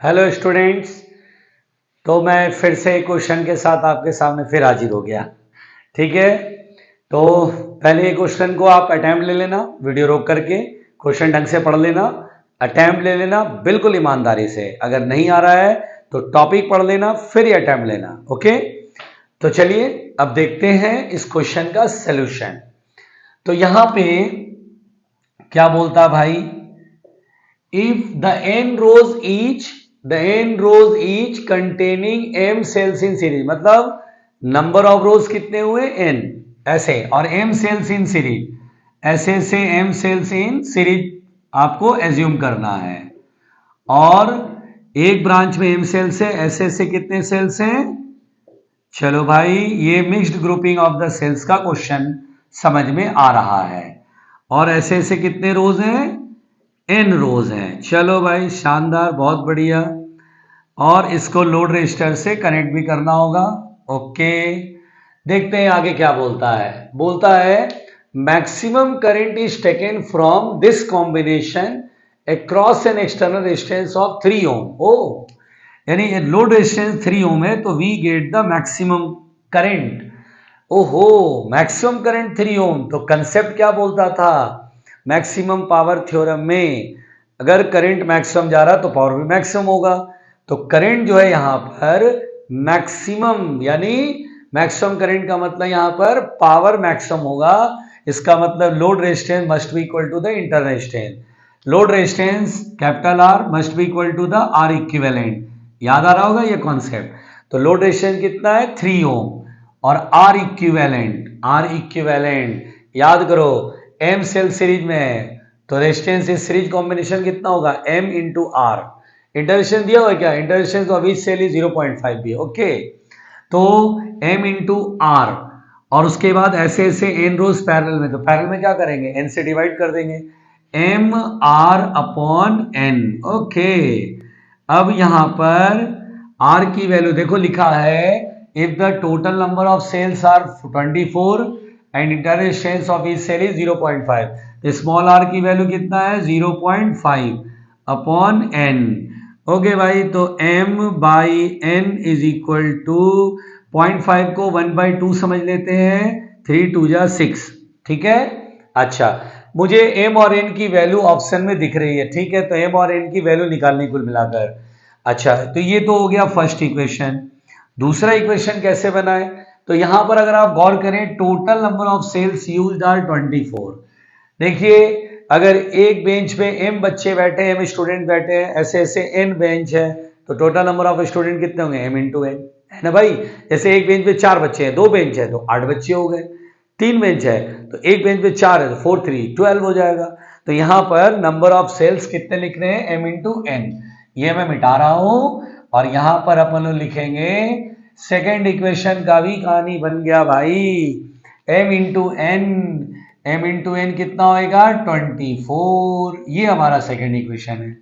Hello students. तो मैं फिर से क्वेश्चन के साथ आपके सामने फिर हाजिर हो गया। ठीक है, तो पहले ये क्वेश्चन को आप अटेम्प्ट ले लेना, वीडियो रोक करके क्वेश्चन ढंग से पढ़ लेना, अटेम्प्ट ले लेना बिल्कुल ईमानदारी से। अगर नहीं आ रहा है तो टॉपिक पढ़ लेना, फिर ही अटेम्प्ट लेना। ओके, तो चलिए अब देखते हैं इस क्वेश्चन का सलूशन। तो यहां पे क्या बोलता भाई, if the n rows each containing m cells in series, मतलब नंबर ऑफ रोज कितने हुए n ऐसे, और m cells in series ऐसे से m cells in series आपको एज्यूम करना है। और एक ब्रांच में m cells है, ऐसे से कितने सेल्स हैं। चलो भाई, ये mixed grouping of the cells का क्वेश्चन समझ में आ रहा है। और ऐसे से कितने रोज हैं, n रोज हैं। चलो भाई शानदार, बहुत बढ़िया। और इसको लोड रजिस्टर से कनेक्ट भी करना होगा। ओके, देखते हैं आगे क्या बोलता है maximum current is taken from this combination across an external resistance of 3 ohm. ओ यानी लोड रेजिस्टेंस 3 ओम है, तो we get the maximum current. ओहो, मैक्सिमम करंट 3 ओम, तो कंसेप्ट क्या बोलता था मैक्सिमम पावर थ्योरम में, अगर करंट मैक्सिमम जा रहा तो पावर भी मैक्सिमम होगा। तो करंट जो है यहां पर मैक्सिमम, यानी मैक्सिमम करंट का मतलब यहां पर पावर मैक्सिमम होगा। इसका मतलब load resistance must be equal to the internal resistance. Load resistance capital R must be equal to the R equivalent. याद आ रहा होगा ये कॉन्सेप्ट। तो लोड रेजिस्टेंस कितना है 3 ओम, और आर इक्विवेलेंट याद करो एम सेल सीरीज में है, तो रेजिस्टेंस इस सीरीज कॉम्बिनेशन कितना होगा m इंटू आर। इंटरसेक्शन दिया हुआ है क्या, intersection of each cell is 0.5 भी। ओके, तो m इंटू आर, और उसके बाद ऐसे ऐसे n रोज पैरेलल में, तो पैरेलल में क्या करेंगे n से डिवाइड कर देंगे, m r upon n। Okay, अब यहां पर r की वैल्यू देखो लिखा है, if the total number of cells are 24 and internal resistance of each cell is 0.5, तो स्मॉल r की वैल्यू कितना है 0.5 अपॉन n। ओके भाई, तो m by n is equal to 0.5 को 1/2 समझ लेते हैं, 3 2 जा 6। ठीक है, अच्छा मुझे m और n की वैल्यू ऑप्शन में दिख रही है। ठीक है, तो m और n की वैल्यू निकालनी कुल मिलाकर। अच्छा, तो ये तो हो गया फर्स्ट इक्वेशन। दूसरा इक्वेशन कैसे बनाए, तो यहां पर अगर आप गौर करें, total number of cells used are 24। देखिए, अगर एक बेंच पे m बच्चे बैठे हैं, m स्टूडेंट बैठे हैं, ऐसे ऐसे n बेंच है, तो टोटल नंबर ऑफ स्टूडेंट कितने होंगे m इंटू n, है ना भाई। जैसे एक बेंच पे 4 बच्चे हैं, 2 बेंच है तो 8 बच्चे हो गए, 3 बेंच है तो एक बेंच पे 4 है तो 4 3 12 हो जाएगा। तो यहां पर नंबर ऑफ सेल्स कितने लिख रहे हैं m इंटू n, ये मैं मिटा रहा हूं, और यहां पर अपन लोग लिखेंगे सेकेंड इक्वेशन का भी कहानी बन गया भाई, m इंटू n कितना होएगा 24। ये हमारा सेकेंड इक्वेशन है।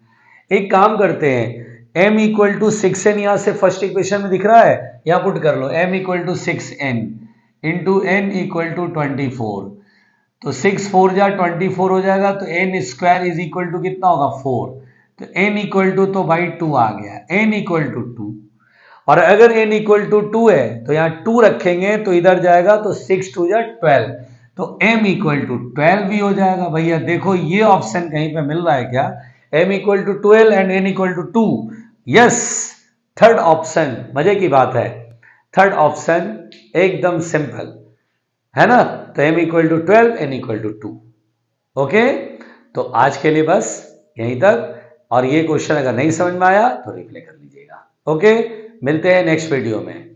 एक काम करते हैं, m इक्वल टू 6n यहां से फर्स्ट इक्वेशन में दिख रहा है, यहां पुट कर लो m equal to 6n into n equal to 24, तो 6 4 जा 24 हो जाएगा, तो n square is equal to कितना होगा 4, तो n इक्वल टू तो भाई 2 आ गया, n इक्वल टू 2। और अगर n इक्वल टू 2 है तो यहाँ 2 रखेंगे तो इधर जाएगा, तो 6 2 जा 12, तो m इक्वल टू 12 भी हो जाएगा। भैया देखो ये ऑप्शन कहीं पे मिल रहा है क्या, m equal to 12 and n equal to 2। Yes, third option मजे की बात है, थर्ड ऑप्शन एकदम सिंपल है ना। तो m equal to 12 n equal to 2। Okay, तो आज के लिए बस यहीं तक, और ये क्वेश्चन अगर नहीं समझ में आया तो रिप्ले कर लीजिएगा। ओके, मिलते हैं नेक्स्ट वीडियो में।